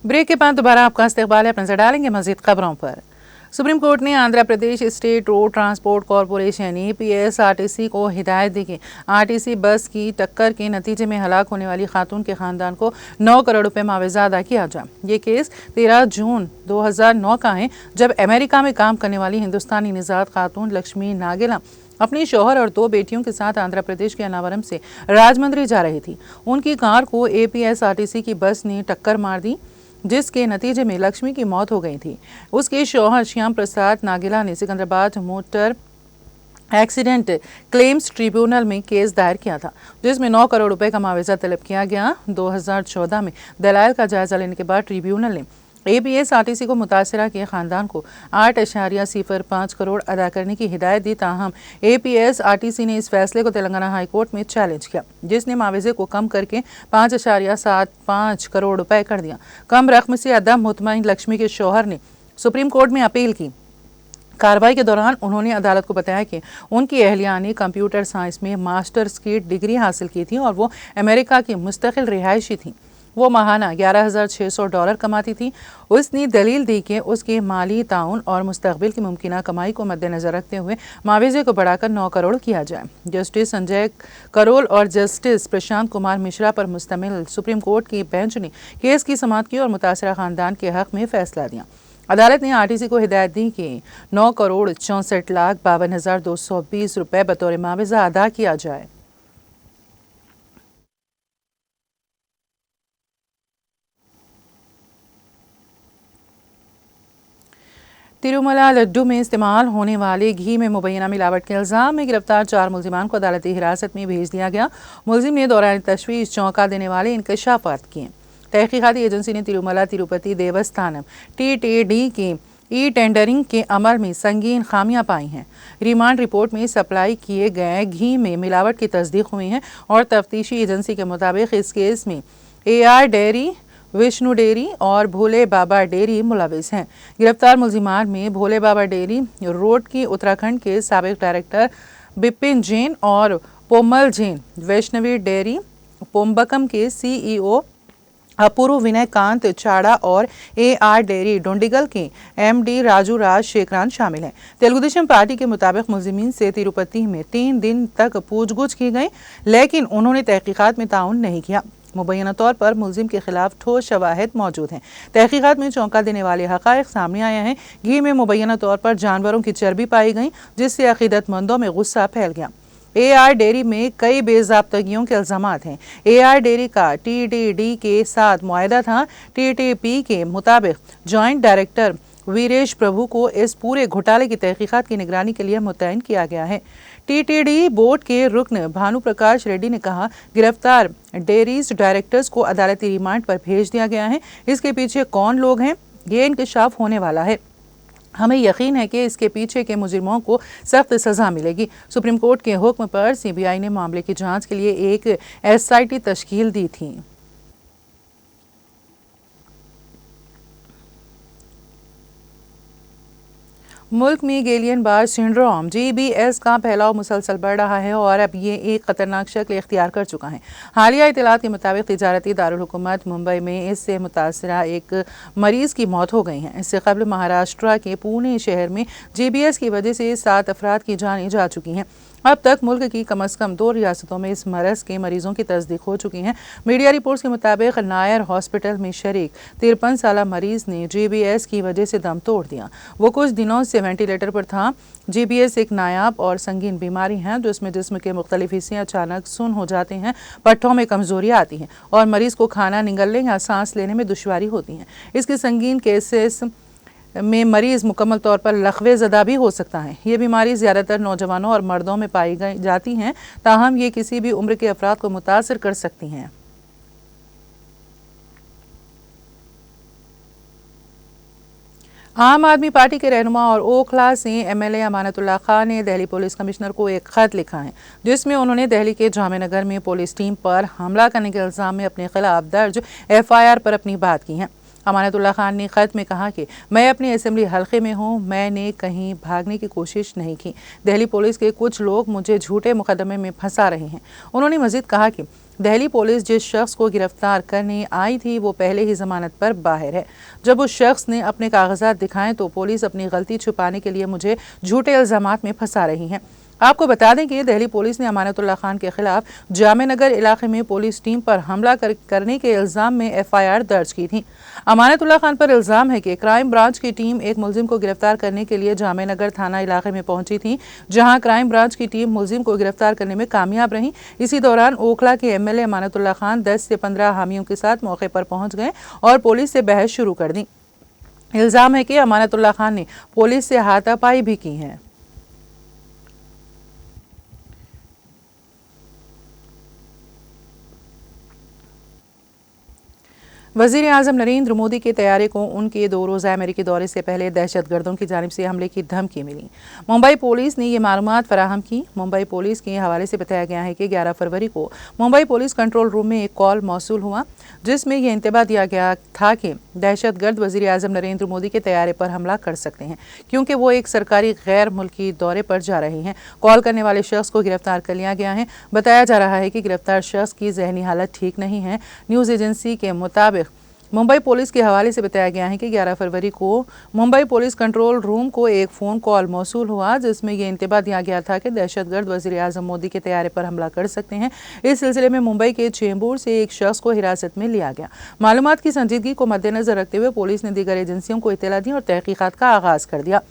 Break के बाद दोबारा आपका इस्तकबाल है। नजर डालेंगे मजीद खबरों पर। सुप्रीम कोर्ट ने Andhra Pradesh state road transport corporation APSRTC को हिदायत दी कि RTC बस की टक्कर के नतीजे में हलाक होने वाली खातून के खानदान को 9 करोड़ रुपए मुआवजा अदा किया जाए। ये केस 13 जून 2009 का है, जब अमेरिका में काम करने वाली हिंदुस्तानी निजात खातून लक्ष्मी नागेला अपने शौहर और 2 बेटियों के साथ आंध्र प्रदेश के अनावरम से राजमंद्री जा रही थी। उनकी कार को APSRTC की बस ने टक्कर मार दी, जिसके नतीजे में लक्ष्मी की मौत हो गई थी। उसके शौहर श्याम प्रसाद नागेला ने Secunderabad motor accident claims tribunal में केस दायर किया था, जिसमें 9 करोड़ रुपए का मुआवजा तलब किया गया। 2014 में दलाइल का जायजा लेने के बाद ट्रिब्यूनल ने APSRTC को मुतासरा के खानदान को 8.05 करोड़ अदा करने की हिदायत दी। ताहम APSRTC ने इस फैसले को तेलंगाना हाई कोर्ट में चैलेंज किया, जिसने मुआवजे को कम करके 5.75 करोड़ रुपए कर दिया। कम रकम से अदम मुतमईन लक्ष्मी के शौहर ने सुप्रीम कोर्ट में अपील की। कार्रवाई के दौरान उन्होंने अदालत को बताया कि उनकी अहलिया ने कंप्यूटर साइंस में मास्टर्स की डिग्री हासिल की थी और वो अमेरिका की मुस्तकिल रिहायशी थी। वो माहाना $11,600 कमाती थी। उसने दलील दी कि उसके माली ताउन और मुस्तकबिल की मुमकिना कमाई को मद्देनजर रखते हुए मुआवजे को बढ़ाकर 9 करोड़ किया जाए। जस्टिस संजय करोल और जस्टिस प्रशांत कुमार मिश्रा पर मुश्तमिल सुप्रीम कोर्ट की बेंच ने केस की समाअत की और मुतासरा खानदान के हक में फैसला दिया। अदालत ने RTC को हिदायत दी कि 9 करोड़ 64,52,220 रुपए बतौर मुआवजा अदा किया जाए। तिरुमला लड्डू में इस्तेमाल होने वाले घी में मुबैना मिलावट के इल्जाम में गिरफ्तार 4 मुलजिमान को अदालती हिरासत में भेज दिया गया। मुलजिम ने दौरान तशवीश चौंका देने वाले इंकशाफात किए। तहकीकाती एजेंसी ने तिरुमला तिरुपति देवस्थानम TTD के टेंडरिंग के अमल में संगीन खामियां पाई हैं। रिमांड रिपोर्ट में सप्लाई किए गए घी में मिलावट की तस्दीक हुई है और तफ्तीशी एजेंसी के मुताबिक इस केस में AR डेयरी, विष्णु डेयरी और भोले बाबा डेयरी मुलविस हैं। गिरफ्तार मुलजिमान में भोले बाबा डेयरी रोड की उत्तराखंड के साबिक डायरेक्टर बिपिन जैन और पोमल जैन, वैष्णवी डेयरी पोम्बकम के CEO अपूर्व विनय कांत चाड़ा और AR डेयरी डोंडिगल के MD राजू राज शेखरान शामिल हैं। तेलुगुदेशम पार्टी के मुताबिक मुलजिमीन से तिरुपति में 3 दिन तक पूछगछ की गई, लेकिन उन्होंने तहकीकात में ताउन नहीं किया। मुबैना तौर पर मुलजिम के खिलाफ ठोस शवाहिद मौजूद हैं। तहकीकात में चौंका देने वाले हक़ाइक़ सामने आए हैं। घी में मुबैना तौर पर जानवरों की चर्बी पाई गई, जिससे अक़ीदतमंदों में गुस्सा फैल गया। AR डेयरी में कई बेज़ाब्तगियों के इल्ज़ामात हैं। AR डेयरी का TTD के साथ मुआहदा था। TTP के मुताबिक जॉइंट डायरेक्टर वीरेश प्रभु को इस पूरे घोटाले की तहकीकात की निगरानी के लिए मुतयन किया गया है। TTD बोर्ड के रुकन भानु प्रकाश रेड्डी ने कहा, गिरफ्तार डेयरीज डायरेक्टर्स को अदालती रिमांड पर भेज दिया गया है। इसके पीछे कौन लोग हैं, ये इंकशाफ होने वाला है। हमें यकीन है कि इसके पीछे के मुजरिमों को सख्त सजा मिलेगी। सुप्रीम कोर्ट के हुक्म पर CBI ने मामले की जांच के लिए एक SIT तश्कील दी थी। मुल्क में गेलियन बार सिंड्रोम GBS का फैलाव मुसलसल बढ़ रहा है और अब ये एक खतरनाक शक्ल इख्तियार कर चुका है। हालिया इत्तलात के मुताबिक तिजारती दारुल हुकूमत मुंबई में इससे मुतासरा एक मरीज की मौत हो गई है। इससे कबल महाराष्ट्र के पुणे शहर में GBS की वजह से 7 अफराद की जानें जा चुकी हैं। अब तक मुल्क की कम अज़ कम 2 रियासतों में इस मरज़ के मरीजों की तस्दीक हो चुकी हैं। मीडिया रिपोर्ट्स के मुताबिक नायर हॉस्पिटल में शरीक 53 साला मरीज ने GBS की वजह से दम तोड़ दिया। वो कुछ दिनों से वेंटिलेटर पर था। GBS एक नायाब और संगीन बीमारी है जिसमें जिस्म के मुख्तलिफ हिस्से अचानक सुन्न हो जाते हैं, पट्टों में कमजोरी आती है और मरीज को खाना निगलने या सांस लेने में दुश्वारी होती है। इसके संगीन केसेस में मरीज मुकम्मल तौर पर लखवे ज़दा भी हो सकता है। ये बीमारी ज़्यादातर नौजवानों और मर्दों में पाई जाती हैं, ताहम ये किसी भी उम्र के अफराद को मुतासर कर सकती हैं। आम आदमी पार्टी के रहनुमा और ओखला से MLA अमानतुल्लाह खान ने दिल्ली पुलिस कमिश्नर को एक खत लिखा है, जिसमें उन्होंने दिल्ली के जामे नगर में पुलिस टीम पर हमला करने के इल्ज़ाम में अपने खिलाफ दर्ज FIR पर अपनी बात की है। अमानतुल्लाह खान ने खत में कहा कि मैं अपने असेंबली हल्के में हूँ, मैंने कहीं भागने की कोशिश नहीं की। दिल्ली पुलिस के कुछ लोग मुझे झूठे मुकदमे में फंसा रहे हैं। उन्होंने मजीद कहा कि दिल्ली पुलिस जिस शख्स को गिरफ्तार करने आई थी वो पहले ही जमानत पर बाहर है। जब उस शख्स ने अपने कागजात दिखाए तो पुलिस अपनी गलती छुपाने के लिए मुझे झूठे इल्जामात में फंसा रही है। आपको बता दें कि दिल्ली पुलिस ने अमानतुल्लाह खान के खिलाफ जामे नगर इलाके में पुलिस टीम पर हमला करने के इल्जाम में FIR दर्ज की थी। अमानतुल्लाह खान पर इल्जाम है कि क्राइम ब्रांच की टीम एक मुलजिम को गिरफ्तार करने के लिए जामे नगर थाना इलाके में पहुंची थी, जहां क्राइम ब्रांच की टीम मुलजिम को गिरफ्तार करने में कामयाब रही। इसी दौरान ओखला के MLA अमानतुल्लाह खान 10 से 15 हामियों के साथ मौके पर पहुंच गए और पुलिस से बहस शुरू कर दी। इल्जाम है कि अमानतुल्लाह खान ने पुलिस से हाथापाई भी की है। वज़ीर आज़म नरेंद्र मोदी के तैयारे को उनके 2 रोज़ा अमेरिकी दौरे से पहले दहशतगर्दों की जानिब से हमले की धमकी मिली। मुंबई पुलिस ने ये मालूमात फराहम की। मुंबई पुलिस के हवाले से बताया गया है कि 11 फरवरी को मुंबई पुलिस कंट्रोल रूम में एक कॉल मौसूल हुआ, जिसमें यह इंतबाह दिया गया था कि दहशतगर्द वज़ीर आज़म नरेंद्र मोदी के तैयारे पर हमला कर सकते हैं, क्योंकि वो एक सरकारी गैर मुल्की दौरे पर जा रहे हैं। कॉल करने वाले शख्स को गिरफ्तार कर लिया गया है। बताया जा रहा है कि गिरफ्तार शख्स की जहनी हालत ठीक नहीं है। न्यूज़ एजेंसी के मुताबिक मुंबई पुलिस के हवाले से बताया गया है कि 11 फरवरी को मुंबई पुलिस कंट्रोल रूम को एक फ़ोन कॉल मौसूल हुआ, जिसमें यह इंतबाह दिया गया था कि दहशतगर्द वज़ीर आज़म मोदी के तैयारे पर हमला कर सकते हैं। इस सिलसिले में मुंबई के चेंबूर से एक शख्स को हिरासत में लिया गया। मालूमात की संजीदगी को मद्देनजर रखते हुए पुलिस ने दीगर एजेंसियों को इत्तला दी और तहकीकात का आगाज़ कर दिया।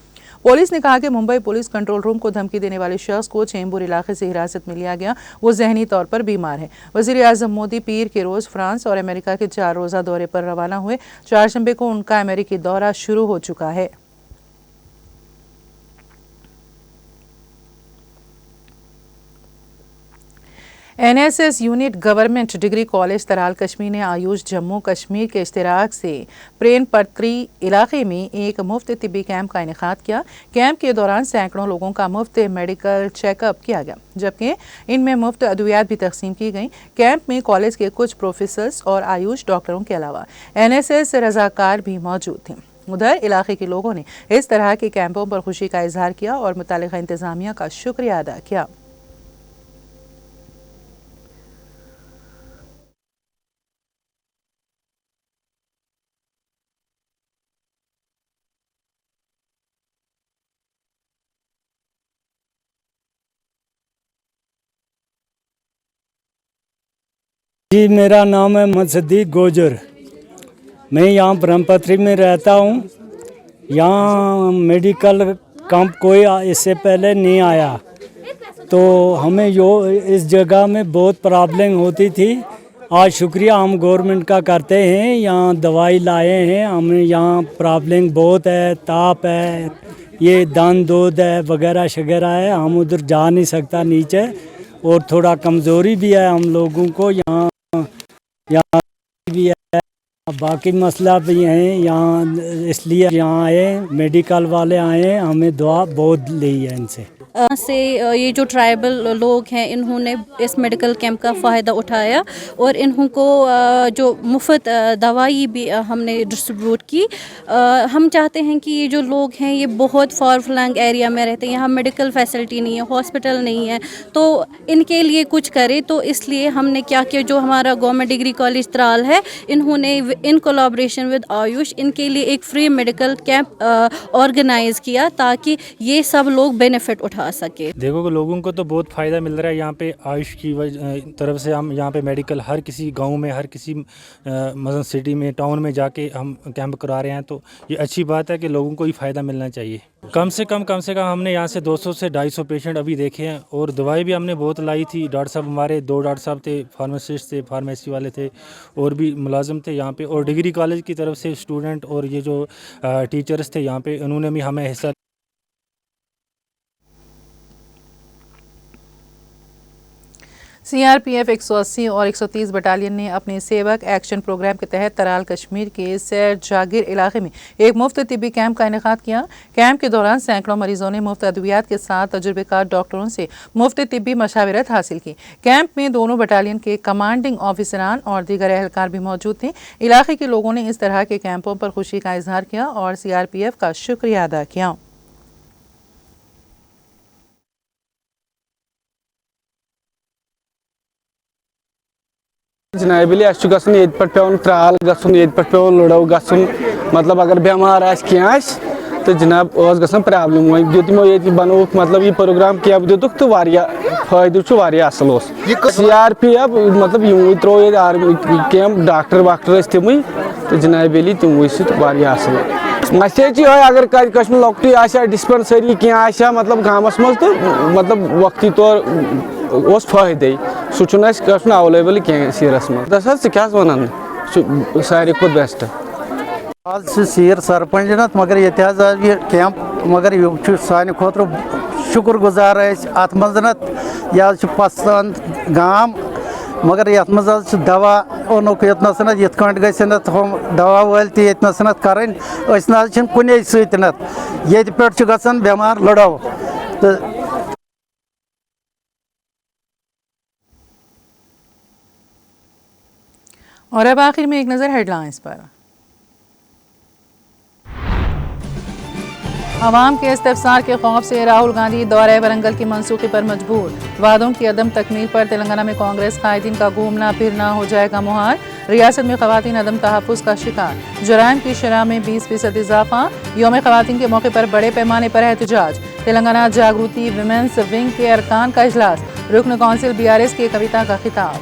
पुलिस ने कहा कि मुंबई पुलिस कंट्रोल रूम को धमकी देने वाले शख्स को चेंबूर इलाके से हिरासत में लिया गया। वो जहनी तौर पर बीमार है। वज़ीर आज़म मोदी पीर के रोज़ फ्रांस और अमेरिका के 4 रोज़ा दौरे पर रवाना हुए। 4 को उनका अमेरिकी दौरा शुरू हो चुका है। NSS unit government degree college Tral Kashmir ने आयुष जम्मू कश्मीर के इश्तिराक से प्रेन पत्री इलाके में एक मुफ्त तिब्बी कैंप का इनेकाद किया। कैंप के दौरान सैकड़ों लोगों का मुफ्त मेडिकल चेकअप किया गया, जबकि इनमें मुफ्त अद्वियात भी तकसीम की गई। कैंप में कॉलेज के कुछ प्रोफेसर्स और आयुष डॉक्टरों के अलावा NSS रजाकार भी मौजूद थे। उधर इलाके के लोगों ने इस तरह के कैंपों पर खुशी का इजहार किया और मुतालिका इंतजामिया का शुक्रिया अदा किया। जी, मेरा नाम है मोहम्मद सिद्दीक गोजर। मैं यहाँ ब्रह्मपत्री में रहता हूँ। यहाँ मेडिकल कैंप कोई इससे पहले नहीं आया, तो हमें इस जगह में बहुत प्रॉब्लम होती थी। आज शुक्रिया हम गवर्नमेंट का करते हैं, यहाँ दवाई लाए हैं। हमें यहाँ प्रॉब्लम बहुत है, ताप है, ये दान दूध है वगैरह शगैरह है। हम उधर जा नहीं सकता नीचे, और थोड़ा कमज़ोरी भी है हम लोगों को। यहाँ भी है, बाकी मसला भी है यहाँ, इसलिए यहाँ आए, मेडिकल वाले आए, हमें दुआ बहुत ली है इनसे। ये जो ट्राइबल लोग हैं इन्होंने इस मेडिकल कैंप का फ़ायदा उठाया और इन्हों को जो मुफ्त दवाई भी हमने डिस्ट्रीब्यूट की। हम चाहते हैं कि ये जो लोग हैं ये बहुत फार फ्लंग एरिया में रहते हैं, यहाँ मेडिकल फैसिलिटी नहीं है, हॉस्पिटल नहीं है, तो इनके लिए कुछ करें। तो इसलिए हमने क्या किया, जो हमारा गवर्नमेंट डिग्री कॉलेज त्राल है, इन्होंने इन कोलैबोरेशन विद आयुष इनके लिए एक फ्री मेडिकल कैंप ऑर्गेनाइज़ किया ताकि ये सब लोग बेनिफिट उठा सके। देखो कि लोगों को तो बहुत फ़ायदा मिल रहा है यहाँ पे आयुष की तरफ से। हम यहाँ पे मेडिकल हर किसी गांव में, हर किसी मतलब सिटी में, टाउन में जाके हम कैंप करा रहे हैं, तो ये अच्छी बात है कि लोगों को ही फ़ायदा मिलना चाहिए। कम से कम हमने यहाँ से 200 से 250 पेशेंट अभी देखे हैं, और दवाई भी हमने बहुत लाई थी। डॉक्टर साहब हमारे 2 डॉक्टर साहब थे, फार्मासिस्ट थे, फार्मेसी वाले थे, और भी मुलाजिम थे यहाँ पे। और डिग्री कॉलेज की तरफ से स्टूडेंट और ये जो टीचर्स थे यहाँ पे, उन्होंने भी हमें हिस्सा। CRPF 180 और 130 बटालियन ने अपने सेवक एक्शन प्रोग्राम के तहत तराल कश्मीर के सैर जागिर इलाके में एक मुफ्त तिब्बी कैंप का इनेकाद किया। कैंप के दौरान सैकड़ों मरीजों ने मुफ्त अद्वियात के साथ तजुर्बेकार डॉक्टरों से मुफ्त तिब्बी मशावरत हासिल की। कैंप में दोनों बटालियन के कमांडिंग ऑफिसरान और दीगर एहलकार भी मौजूद थे। इलाके के लोगों ने इस तरह के कैंपों पर खुशी का इजहार किया और CRPF का शुक्रिया अदा किया। जनाबिली अस गसन ये पे पेवन त्राल गसन ये पे पेवन लड़ो गसन मतलब अगर बेमार आस क्या तो जनाब गसन प्रॉब्लम वो दितमो ये बनो मतलब ये प्रोग्राम क्या दितुक तो फायदे असल CRPF मतलब यूं त्रो ये आर्मी कैम्प डॉक्टर वाक्टर तमें तो जनाबिली तमो सह असल मैसेज ये अगर कश लॉकटी आ डिस्पेंसरी क्या मतलब गामस मज तो मतलब वक्ती तौर फायदे सह अवेलेबल क्या सीरस मज दस क्या वन सारे खुद बेस्ट आज सीर सरपंच न मगर ये कैंप मगर यह सान खुद शुक्र गुजार अत मज यह पसान गाम मगर ये मज दवा ओनुक यस ये गम दवा वाल तस कर कुन सत ये पे बेमार लड़ो तो और अब आखिर में एक नज़र हेडलाइंस पर। अवाम के इस्तेफसार के खौफ से राहुल गांधी दौरे वरंगल की मनसूखी पर मजबूर। वादों की अदम तकमील पर तेलंगाना में कांग्रेस कायदीन का घूमना फिरना हो जाएगा मुहाल। रियासत में खवातीन अदम तहफ़्फ़ुज़ का शिकार। जराइम की शरह में 20% इजाफा। यौम खवातीन के मौके पर बड़े पैमाने पर एहतजाज। तेलंगाना जागृति विमेंस विंग के अरकान का इजलास। रुकन कौंसिल BRS की कविता का खिताब।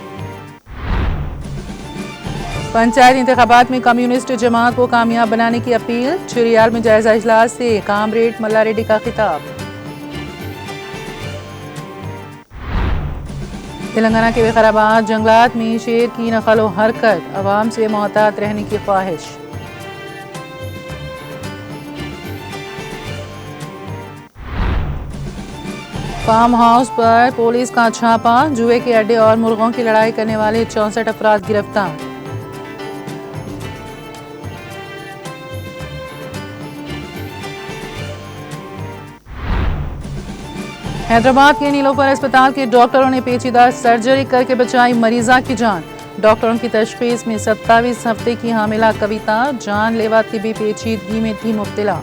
पंचायत इंतखाबात में कम्युनिस्ट जमात को कामयाब बनाने की अपील। चिरियाल में जायजा इजलास से कामरेड मल्लारेड्डी का खिताब। तेलंगाना के विकाराबाद जंगलात में शेर की नकलो हरकत। अवाम से मोहतात रहने की ख्वाहिश। फार्म हाउस पर पुलिस का छापा। जुए के अड्डे और मुर्गों की लड़ाई करने वाले 64 अफराद गिरफ्तार। हैदराबाद के नीलोफर अस्पताल के डॉक्टरों ने पेचीदा सर्जरी करके बचाई मरीजा की जान। डॉक्टरों की तशखीस में 27 हफ्ते की हामिला कविता जानलेवा तिबी पेचीदगी में थी मुब्तला।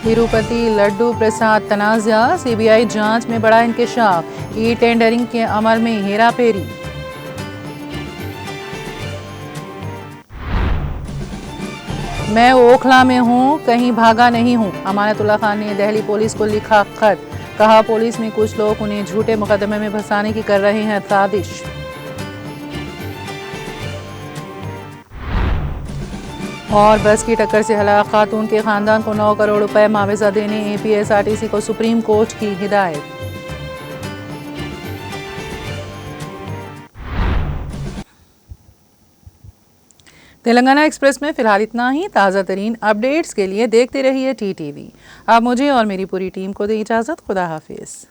तिरुपति लड्डू प्रसाद तनाज़ा। CBI जांच में बड़ा इंकशाफ। ई टेंडरिंग के अमल में हेरा फेरी। मैं ओखला में हूँ, कहीं भागा नहीं हूँ। अमानतुल्लाह खान ने दिल्ली पुलिस को लिखा खत। कहा पुलिस में कुछ लोग उन्हें झूठे मुकदमे में फंसाने की कर रहे हैं साजिश। और बस की टक्कर से हलाक खातून के खानदान को 9 करोड़ रुपए मुआवजा देने APSRTC को सुप्रीम कोर्ट की हिदायत। तेलंगाना एक्सप्रेस में फिलहाल इतना ही। ताज़ा तरीन अपडेट्स के लिए देखते रहिए TTV। आप मुझे और मेरी पूरी टीम को दें इजाज़त। खुदा हाफिज़।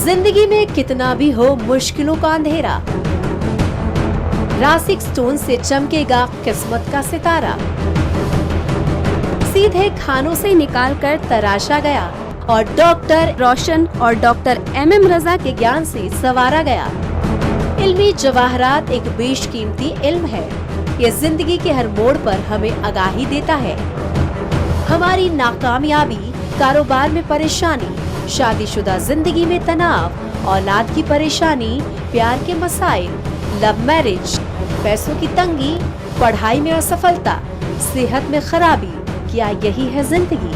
जिंदगी में कितना भी हो मुश्किलों का अंधेरा, रासिक स्टोन से चमकेगा किस्मत का सितारा। सीधे खानों से निकालकर तराशा गया और डॉक्टर रोशन और डॉक्टर MM रजा के ज्ञान से संवारा गया। इल्मी जवाहरात एक बेशकीमती इल्म है। ये जिंदगी के हर मोड़ पर हमें आगाही देता है। हमारी नाकामयाबी, कारोबार में परेशानी, शादीशुदा जिंदगी में तनाव, औलाद की परेशानी, प्यार के मसाइल, लव मैरिज, पैसों की तंगी, पढ़ाई में असफलता, सेहत में खराबी, क्या यही है जिंदगी?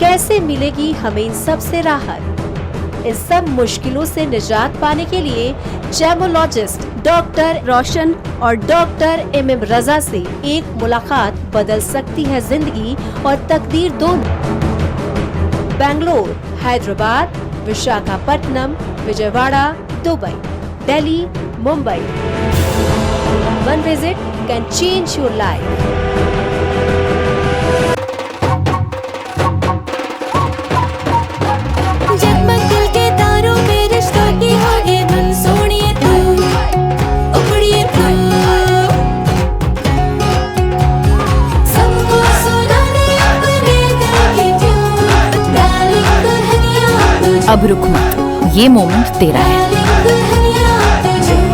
कैसे मिलेगी हमें इन सब से राहत? इस सब मुश्किलों से निजात पाने के लिए जेमोलॉजिस्ट डॉक्टर रोशन और डॉक्टर MM रजा से एक मुलाकात बदल सकती है जिंदगी और तकदीर दोनों। Bangalore, Hyderabad, Visakhapatnam, Vijayawada, Dubai, Delhi, Mumbai. One visit can change your life. जगमग दिल के तारों में रिश्तों की होगी धुन, सोनिए तू, उखड़िए तू। अब रुक मत, ये मोमेंट तेरा है।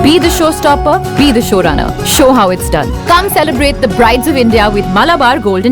Be the showstopper, be the showrunner. Show how it's done. Come celebrate the Brides of India with Malabar Golden